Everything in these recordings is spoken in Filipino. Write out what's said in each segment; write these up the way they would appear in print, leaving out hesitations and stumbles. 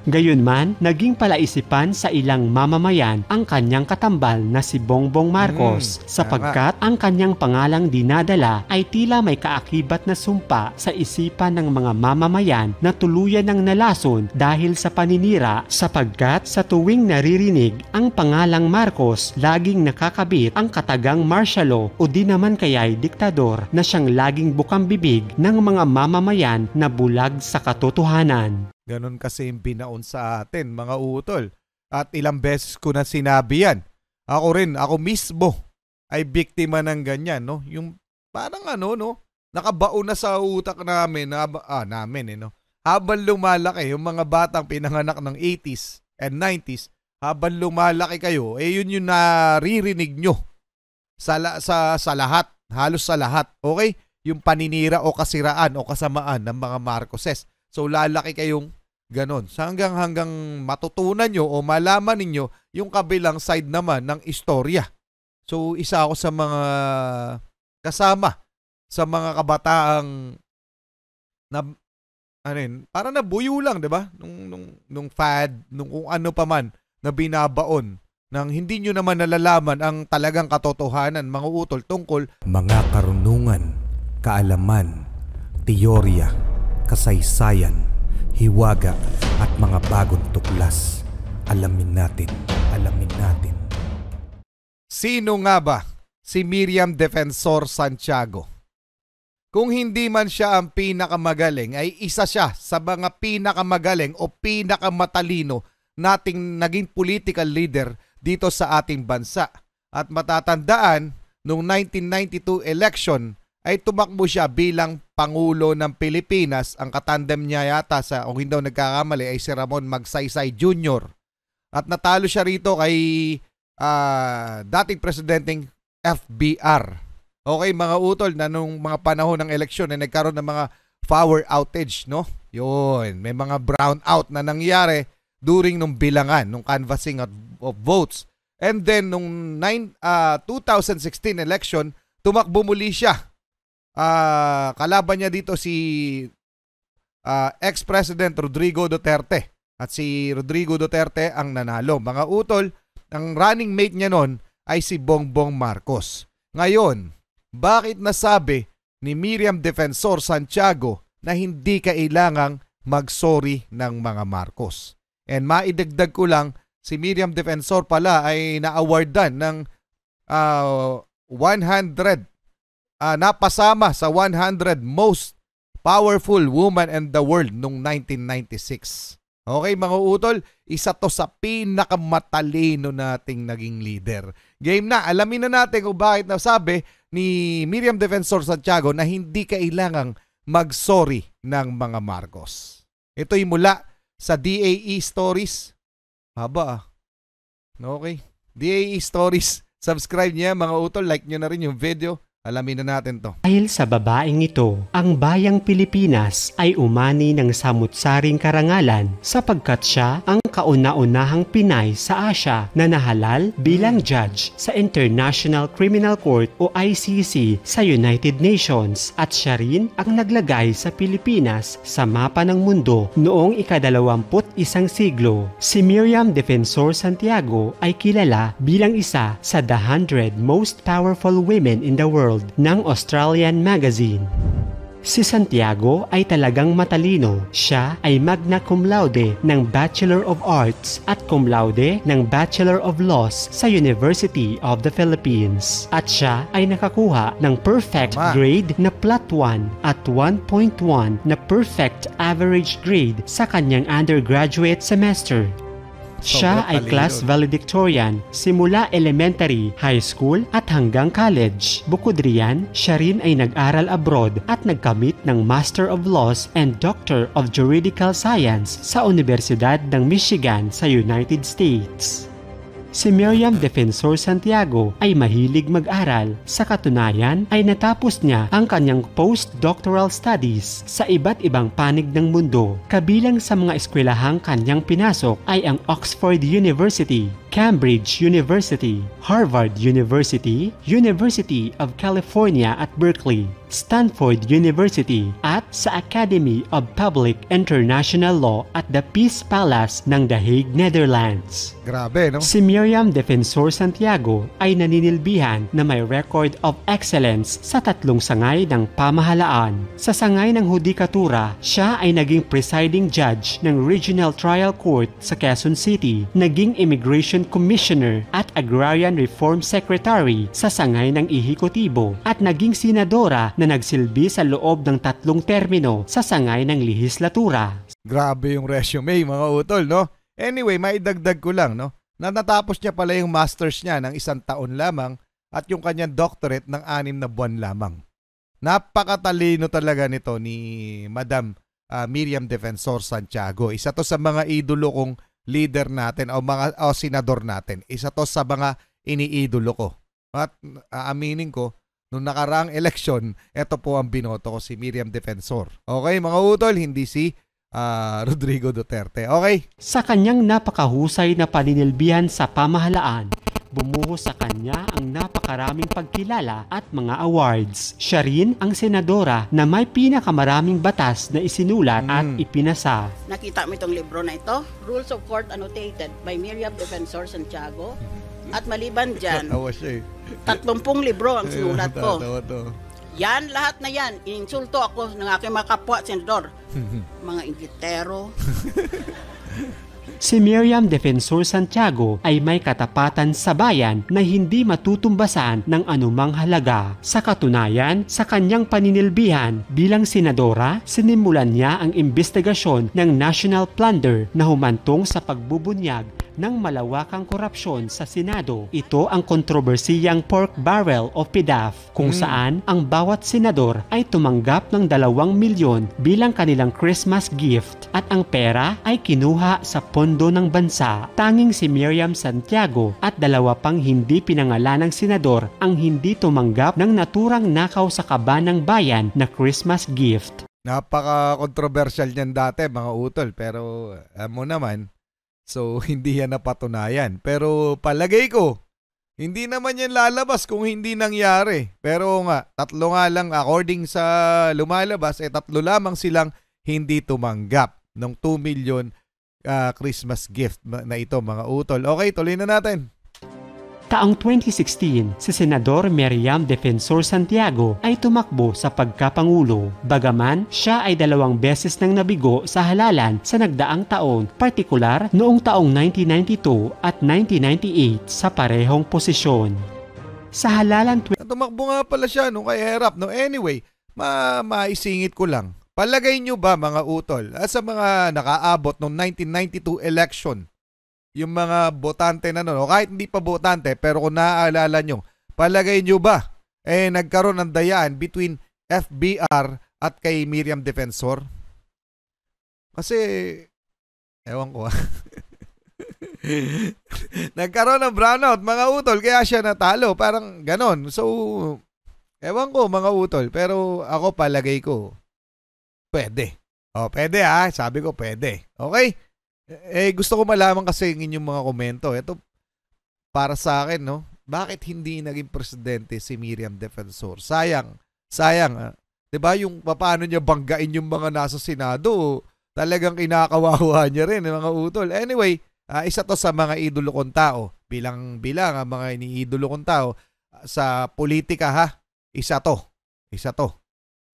Gayunman, naging palaisipan sa ilang mamamayan ang kanyang katambal na si Bongbong Marcos sapagkat ang kanyang pangalang dinadala ay tila may kaakibat na sumpa sa isipan ng mga mamamayan na tuluyan ng nalason dahil sa paninira sapagkat sa tuwing naririnig ang pangalang Marcos, laging nakakabit ang katagang martial law o di naman kaya'y diktador na siyang laging bukang bibig ng mga mamamayan na bulag sa katotohanan. Ganon kasi yung binaon sa atin, mga utol. At ilang beses ko na sinabi yan. Ako mismo ay biktima ng ganyan, no? Yung parang nakabaon na sa utak namin, no? Habang lumalaki, yung mga batang pinanganak ng 80s and 90s, habang lumalaki kayo, yun yung naririnig nyo sa lahat, halos sa lahat, okay? Yung paninira o kasiraan o kasamaan ng mga Marcoses. So lalaki kayong ganon. Hanggang matutunan nyo o malaman ninyo yung kabilang side naman ng istorya. So isa ako sa mga kasama sa mga kabataang na para nabuyo lang, 'di ba? Nung fad, nung kung ano pa man na binabaon nang hindi nyo naman nalalaman ang talagang katotohanan, mga utol, tungkol mga karunungan, kaalaman, teorya, kasaysayan, hiwaga at mga bagong tuklas. Alamin natin. Sino nga ba si Miriam Defensor Santiago? Kung hindi man siya ang pinakamagaling, ay isa siya sa mga pinakamagaling o pinakamatalino nating naging political leader dito sa ating bansa. At matatandaan, noong 1992 election, ay tumakbo siya bilang Pangulo ng Pilipinas. Ang katandem niya yata kung hindi nagkakamali ay si Ramon Magsaysay Jr. At natalo siya rito kay dating presidenteng FBR. Okay, mga utol, na nung mga panahon ng eleksyon ay nagkaroon ng mga power outage, no? Yun, may mga brownout na nangyari during nung bilangan, nung canvassing of votes. And then nung 2016 election, tumakbo muli siya. Kalaban niya dito si ex-president Rodrigo Duterte. At si Rodrigo Duterte ang nanalo. Mga utol, ang running mate niya nun ay si Bongbong Marcos. Ngayon, bakit nasabi ni Miriam Defensor Santiago na hindi kailangang mag-sorry ng mga Marcos? And maidagdag ko lang, si Miriam Defensor pala ay na-awardan ng 100, napasama sa 100 most powerful woman in the world noong 1996. Okay, mga utol, isa to sa pinakamatalino nating naging leader. Game na, alamin na natin kung bakit nasabi ni Miriam Defensor Santiago na hindi kailangang mag-sorry ng mga Marcos. Ito'y mula sa DAE Stories. Haba. Okay. DAE Stories. Subscribe niya, mga utol. Like nyo na rin yung video. Alamin na natin to. Dahil sa babaeng ito, ang bayang Pilipinas ay umani ng samut-saring karangalan sapagkat siya ang kauna-unahang Pinay sa Asia na nahalal bilang judge sa International Criminal Court o ICC sa United Nations at siya rin ang naglagay sa Pilipinas sa mapa ng mundo noong ika-21 siglo. Si Miriam Defensor Santiago ay kilala bilang isa sa the 100 most powerful women in the world ng Australian Magazine. Si Santiago ay talagang matalino. Siya ay magna cum laude ng Bachelor of Arts at cum laude ng Bachelor of Laws sa University of the Philippines. At siya ay nakakuha ng perfect grade na Plat 1 at 1.1 na perfect average grade sa kanyang undergraduate semester. Siya ay class valedictorian simula elementary, high school at hanggang college. Bukod riyan, siya rin ay nag-aral abroad at nagkamit ng Master of Laws and Doctor of Juridical Science sa Universidad ng Michigan sa United States. Si Miriam Defensor Santiago ay mahilig mag-aral. Sa katunayan ay natapos niya ang kanyang postdoctoral studies sa iba't ibang panig ng mundo. Kabilang sa mga eskwelahang kanyang pinasok ay ang Oxford University, Cambridge University, Harvard University, University of California at Berkeley. Stanford University at sa Academy of Public International Law at the Peace Palace ng The Hague, Netherlands. Grabe, no? Si Miriam Defensor Santiago ay naninilbihan na may record of excellence sa 3 sangay ng pamahalaan. Sa sangay ng hudikatura, siya ay naging presiding judge ng Regional Trial Court sa Quezon City, naging Immigration Commissioner at Agrarian Reform Secretary sa sangay ng ehekutibo at naging senadora na nagsilbi sa loob ng 3 termino sa sangay ng lehislatura. Grabe yung resume, mga utol, no? Anyway, maidagdag ko lang, no? Na natapos niya pala yung masters niya ng 1 taon lamang at yung kanyang doctorate ng 6 na buwan lamang. Napakatalino talaga nito ni Madam Miriam Defensor Santiago. Isa to sa mga idolo kong leader natin o senador natin. Isa to sa mga iniidolo ko. At aaminin ko, nung nakaraang eleksyon, ito po ang binoto ko, si Miriam Defensor. Okay, mga utol, hindi si Rodrigo Duterte. Okay? Sa kanyang napakahusay na paninilbihan sa pamahalaan, bumuhos sa kanya ang napakaraming pagkilala at mga awards. Siya rin ang senadora na may pinakamaraming batas na isinulat at ipinasa. Nakita mo itong libro na ito, Rules of Court Annotated by Miriam Defensor Santiago. At maliban dyan, 30 libro ang sinulat ko. Yan, lahat na yan. Ininsulto ako ng aking mga kapwa senador. Mga inggitero. Si Miriam Defensor Santiago ay may katapatan sa bayan na hindi matutumbasan ng anumang halaga. Sa katunayan, sa kanyang paninilbihan bilang senadora, sinimulan niya ang investigasyon ng National Plunder na humantong sa pagbubunyag ng malawakang korupsyon sa Senado. Ito ang kontrobersiyang pork barrel o PDAF kung saan ang bawat senador ay tumanggap ng 2 milyon bilang kanilang Christmas gift at ang pera ay kinuha sa pondo ng bansa. Tanging si Miriam Santiago at 2 pang hindi pinangalanang senador ang hindi tumanggap ng naturang nakaw sa kaban ng bayan na Christmas gift. Napaka-controversial niyan dati, mga utol, pero mo naman, so, hindi yan napatunayan. Pero palagay ko, hindi naman yan lalabas kung hindi nangyari. Pero nga, 3 nga lang according sa lumalabas, 3 lamang silang hindi tumanggap ng 2 million Christmas gift na ito, mga utol. Okay, tuloy na natin. Taong 2016, si Senador Miriam Defensor Santiago ay tumakbo sa pagkapangulo. Bagaman, siya ay 2 beses nang nabigo sa halalan sa nagdaang taon, partikular noong taong 1992 at 1998 sa parehong posisyon. Sa halalan... Tumakbo nga pala siya nung kay Herap. No? Anyway, maisingit ko lang. Palagay nyo ba, mga utol, sa mga nakaabot noong 1992 election, yung mga botante na o kahit hindi pa botante, pero kung naaalala nyo, palagay nyo ba, nagkaroon ng dayaan between FBR at kay Miriam Defensor? Kasi, ewan ko nagkaroon ng brownout, mga utol, kaya siya natalo, parang ganon. So, ewan ko, mga utol, pero ako palagay ko, pwede. Pwede sabi ko pwede. Okay? Gusto ko malaman kasi yung inyong mga komento. Ito, para sa akin, no? Bakit hindi naging presidente si Miriam Defensor? Sayang. Diba yung paano niya banggain yung mga nasa Senado? Talagang kinakawawa niya rin, mga utol. Anyway, isa to sa mga idolo kong tao. Bilang ang mga iniidolo kong tao. Sa politika, Isa to.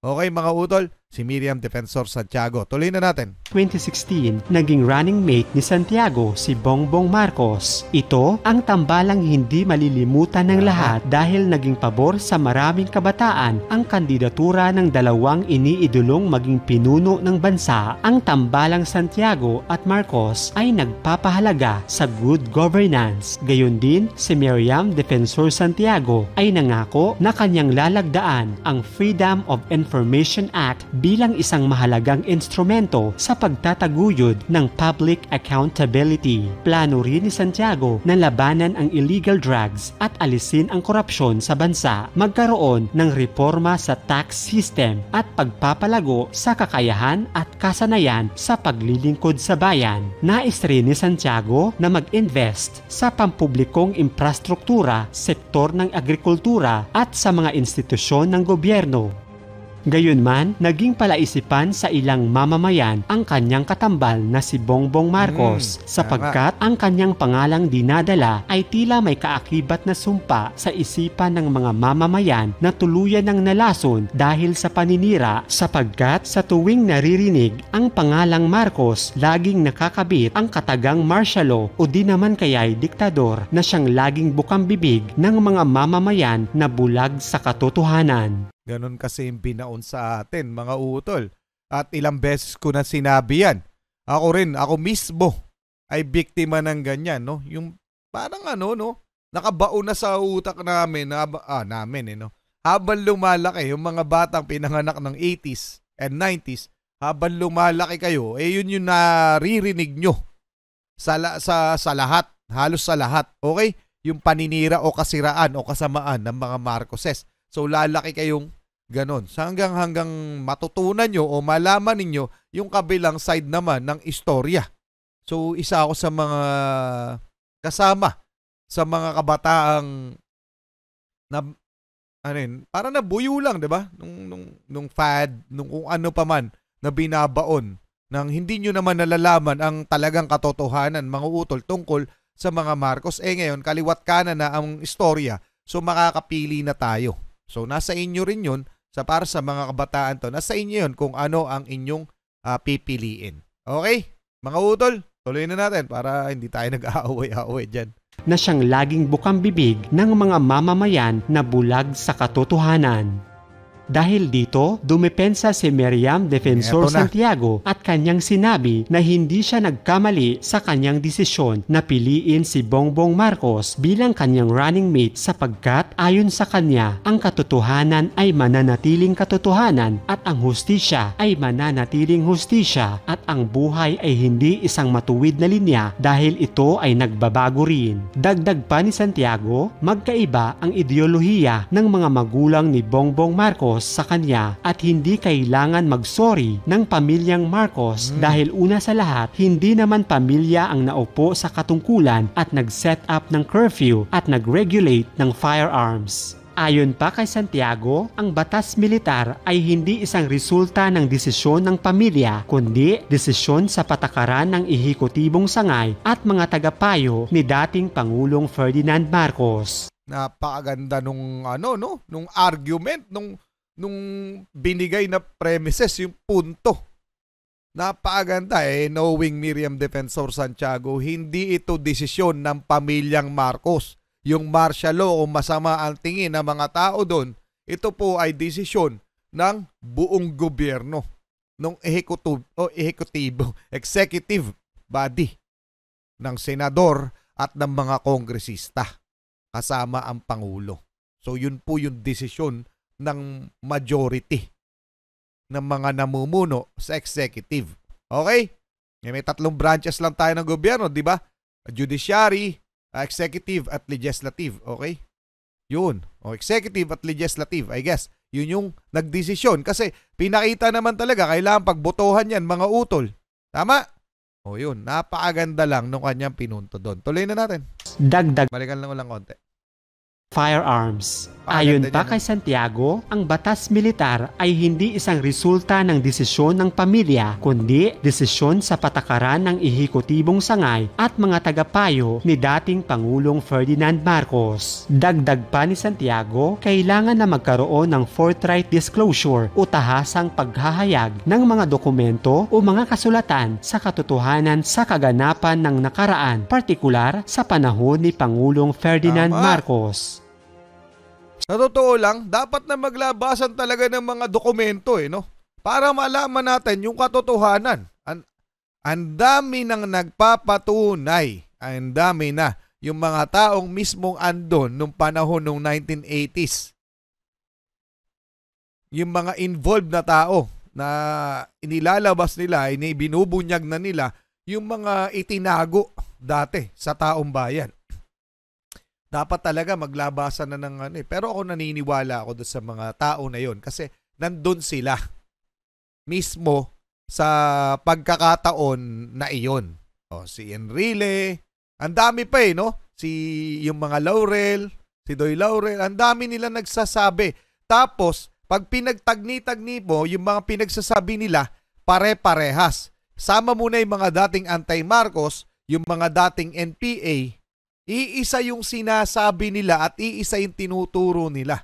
Okay, mga utol. Si Miriam Defensor Santiago. Tuloy na natin. 2016, naging running mate ni Santiago si Bongbong Marcos. Ito ang tambalang hindi malilimutan ng lahat dahil naging pabor sa maraming kabataan ang kandidatura ng 2 iniidolong maging pinuno ng bansa. Ang tambalang Santiago at Marcos ay nagpapahalaga sa good governance. Gayon din, si Miriam Defensor Santiago ay nangako na kanyang lalagdaan ang Freedom of Information Act bilang isang mahalagang instrumento sa pagtataguyod ng public accountability. Plano rin ni Santiago na labanan ang illegal drugs at alisin ang korupsyon sa bansa, magkaroon ng reforma sa tax system at pagpapalago sa kakayahan at kasanayan sa paglilingkod sa bayan. Nais rin ni Santiago na mag-invest sa pampublikong infrastruktura, sektor ng agrikultura at sa mga institusyon ng gobyerno. Gayunman, naging palaisipan sa ilang mamamayan ang kanyang katambal na si Bongbong Marcos sapagkat ang kanyang pangalang dinadala ay tila may kaakibat na sumpa sa isipan ng mga mamamayan na tuluyan ng nalason dahil sa paninira sapagkat sa tuwing naririnig ang pangalang Marcos, laging nakakabit ang katagang martial law o di naman kaya'y diktador na siyang laging bukang bibig ng mga mamamayan na bulag sa katotohanan. Ganon kasi yung binaon sa atin, mga utol. At ilang beses ko na sinabi yan. Ako mismo ay biktima ng ganyan, no? Yung parang nakabaon na sa utak namin, no? Habang lumalaki, yung mga batang pinanganak ng 80s and 90s, habang lumalaki kayo, yun yung naririnig nyo sa lahat, halos sa lahat, okay? Yung paninira o kasiraan o kasamaan ng mga Marcoses. So lalaki kayong ganon. Hanggang matutunan nyo o malaman ninyo yung kabilang side naman ng istorya. So isa ako sa mga kasama sa mga kabataang na parang nabuyo lang, 'di ba? Nung fad, nung kung ano pa man na binabaon nang hindi nyo naman nalalaman ang talagang katotohanan, mga utol, tungkol sa mga Marcos. Ngayon, kaliwat kanan na ang istorya. So makakapili na tayo. So nasa inyo rin yun, para sa mga kabataan to, nasa inyo yun kung ano ang inyong pipiliin. Okay? Mga utol, tuloy na natin para hindi tayo nag-aaway-aaway dyan. Na siyang laging bukang bibig ng mga mamamayan na bulag sa katotohanan. Dahil dito, dumepensa si Miriam Defensor Santiago at kanyang sinabi na hindi siya nagkamali sa kanyang desisyon na piliin si Bongbong Marcos bilang kanyang running mate sapagkat ayon sa kanya, ang katotohanan ay mananatiling katotohanan at ang hustisya ay mananatiling hustisya at ang buhay ay hindi isang matuwid na linya dahil ito ay nagbabago rin. Dagdag pa ni Santiago, magkaiba ang ideolohiya ng mga magulang ni Bongbong Marcos sa kanya at hindi kailangan mag-sorry ng pamilyang Marcos dahil una sa lahat, hindi naman pamilya ang naupo sa katungkulan at nag-set up ng curfew at nag-regulate ng firearms. Ayon pa kay Santiago, ang batas militar ay hindi isang resulta ng desisyon ng pamilya, kundi desisyon sa patakaran ng ehekutibong sangay at mga tagapayo ni dating Pangulong Ferdinand Marcos. Napakaganda nung argument, nung binigay na premises, yung punto. Napakaganda knowing Miriam Defensor Santiago, hindi ito desisyon ng pamilyang Marcos. Yung martial law o masama ang tingin ng mga tao doon, ito po ay desisyon ng buong gobyerno, ng executive body, ng senador at ng mga kongresista, kasama ang Pangulo. So yun po yung desisyon ng majority ng mga namumuno sa executive. Okay? May 3 branches lang tayo ng gobyerno, di ba? Judiciary, executive at legislative. Okay? Yun. Executive at legislative, I guess. Yun yung nagdesisyon. Kasi pinakita naman talaga, kailangan pagbotohan yan, mga utol. Tama? Yun. Napakaganda lang nung kanyang pinunto doon. Tuloy na natin. Dagdag. Balikan lang ulang konti. Firearms. Ayon pa kay Santiago, ang batas militar ay hindi isang resulta ng desisyon ng pamilya, kundi desisyon sa patakaran ng ehekutibong sangay at mga tagapayo ni dating Pangulong Ferdinand Marcos. Dagdag pa ni Santiago, kailangan na magkaroon ng forthright disclosure o tahasang paghahayag ng mga dokumento o mga kasulatan sa katotohanan sa kaganapan ng nakaraan, partikular sa panahon ni Pangulong Ferdinand Marcos. Sa totoo lang, dapat na maglabasan talaga ng mga dokumento para malaman natin yung katotohanan. Ang dami nang nagpapatunay, ang dami na yung mga taong mismong andon nung panahon ng 1980s. Yung mga involved na tao na inilalabas nila, binubunyag na nila yung mga itinago dati sa taong bayan. Dapat talaga maglabasan na ng Pero ako naniniwala ako doon sa mga tao na yon kasi nandun sila mismo sa pagkakataon na iyon. Si Enrile, ang dami pa yung mga Laurel, si Doy Laurel, ang dami nila nagsasabi. Tapos, Pag pinagtagni-tagni mo, yung mga pinagsasabi nila, pare-parehas. Sama mo na yung mga dating anti-Marcos, yung mga dating NPA, iisa yung sinasabi nila at iisa yung tinuturo nila.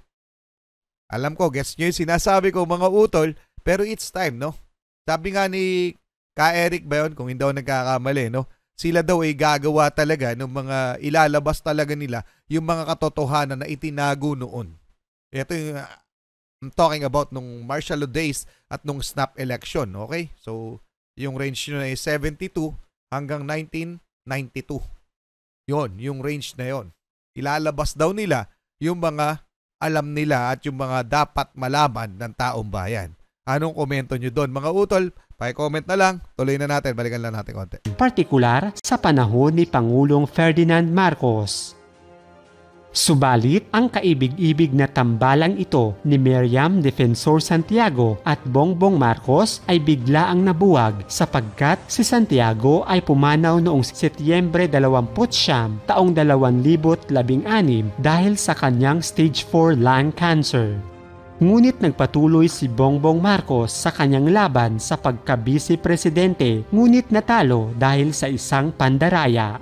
Alam ko, gets nyo yung sinasabi ko mga utol, pero it's time, no? Sabi nga ni Ka Eric ba yun, kung hindi ako nagkakamali, no? Sila daw ay gagawa talaga ng mga ilalabas talaga nila yung mga katotohanan na itinago noon. Ito yung I'm talking about nung martial law days at nung snap election, okay? So, yung range nyo na ay 72 hanggang 1992. Yon, yung range na yon. Ilalabas daw nila yung mga alam nila at yung mga dapat malaman ng taong bayan. Anong komento nyo doon? Mga utol, pa-comment na lang. Tuloy na natin. Balikan lang natin konti. Partikular sa panahon ni Pangulong Ferdinand Marcos. Subalit, ang kaibig-ibig na tambalang ito ni Miriam Defensor Santiago at Bongbong Marcos ay bigla ang nabuwag sapagkat si Santiago ay pumanaw noong Setyembre 29, taong 2016 dahil sa kanyang stage 4 lung cancer. Ngunit nagpatuloy si Bongbong Marcos sa kanyang laban sa pagka-vice presidente, ngunit natalo dahil sa isang pandaraya.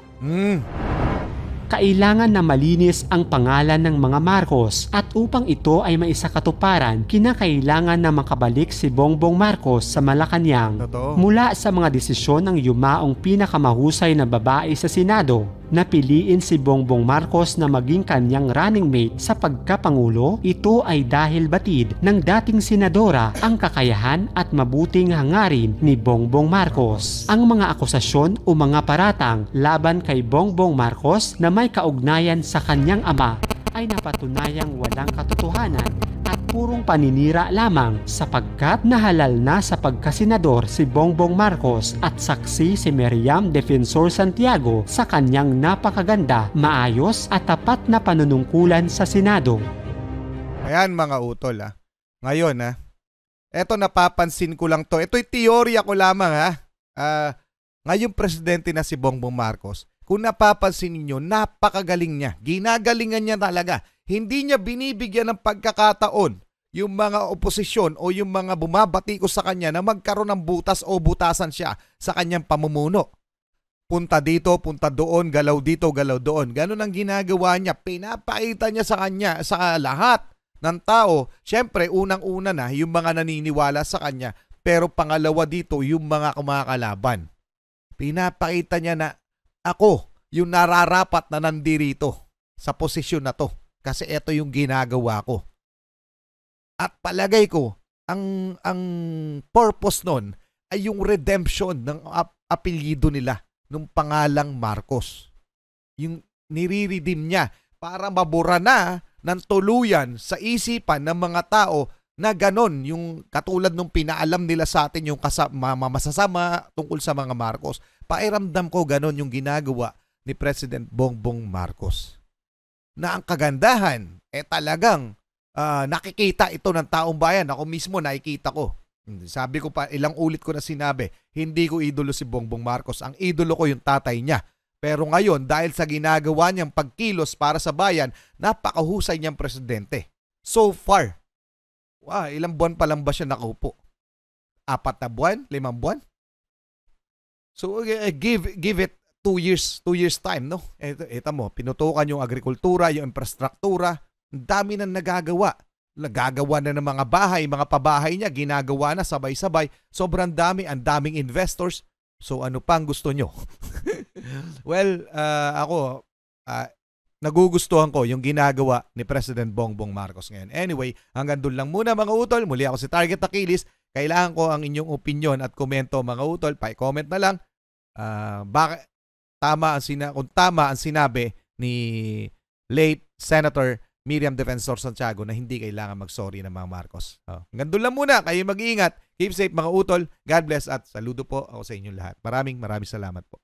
Kailangan na malinis ang pangalan ng mga Marcos at upang ito ay maisakatuparan, kinakailangan na makabalik si Bongbong Marcos sa Malacanang mula sa mga desisyon ng yumaong pinakamahusay na babae sa Senado. Napiliin si Bongbong Marcos na maging kanyang running mate sa pagkapangulo. Ito ay dahil batid ng dating senadora ang kakayahan at mabuting hangarin ni Bongbong Marcos. Ang mga akusasyon o mga paratang laban kay Bongbong Marcos na may kaugnayan sa kanyang ama ay napatunayang walang katotohanan at purong paninira lamang sapagkat nahalal na sa pagkasenador si Bongbong Marcos at saksi si Miriam Defensor Santiago sa kanyang napakaganda, maayos at tapat na panunungkulan sa Senado. Ayan mga utol Ngayon eto napapansin ko lang to. Ito'y teorya ko lamang ngayong presidente na si Bongbong Marcos. Kung napapansin ninyo, napakagaling niya. Ginagalingan niya talaga. Hindi niya binibigyan ng pagkakataon yung mga oposisyon o yung mga bumabatiko sa kanya na magkaroon ng butas o butasan siya sa kanyang pamumuno. Punta dito, punta doon, galaw dito, galaw doon. Ganun ang ginagawa niya. Pinapakita niya sa kanya, sa lahat ng tao. Siyempre, unang-una na yung mga naniniwala sa kanya. Pero pangalawa dito, yung mga kumakalaban. Pinapakita niya na ako yung nararapat na nandirito sa posisyon na to. Kasi ito yung ginagawa ko. At palagay ko, ang purpose nun ay yung redemption ng apelyido nila, ng pangalang Marcos. Yung nire-redeem niya para mabura na ng tuluyan sa isipan ng mga tao na ganon, yung katulad nung pinaalam nila sa atin yung masasama tungkol sa mga Marcos. Pairamdam ko ganon yung ginagawa ni President Bongbong Marcos. Na ang kagandahan, talagang nakikita ito ng taong bayan. Ako mismo nakikita ko. Sabi ko pa, ilang ulit ko na sinabi, hindi ko idolo si Bongbong Marcos. Ang idolo ko yung tatay niya. Pero ngayon, dahil sa ginagawa niyang pagkilos para sa bayan, napakahusay niyang presidente. So far, ilang buwan pa lang ba siya nakaupo? 4 na buwan? 5 buwan? So, give it 2 years. 2 years time, no? Ito mo, pinutukan yung agrikultura, yung infrastruktura. Ang dami nang nagagawa. Nagagawa na ng mga bahay, mga pabahay niya, ginagawa na sabay-sabay. Sobrang dami, ang daming investors. So, ano pang gusto nyo? Well, ako, nagugustuhan ko yung ginagawa ni President Bongbong Marcos ngayon. Anyway, hanggang doon lang muna mga utol. Muli ako si Target Achilles. Kailangan ko ang inyong opinion at komento mga utol. Pa-comment na lang. Bakit kung tama ang sinabi ni late Senator Miriam Defensor Santiago na hindi kailangan mag-sorry ng mga Marcos. Hanggang doon lang muna. Kayo mag-iingat. Keep safe mga utol. God bless at saludo po ako sa inyong lahat. Maraming salamat po.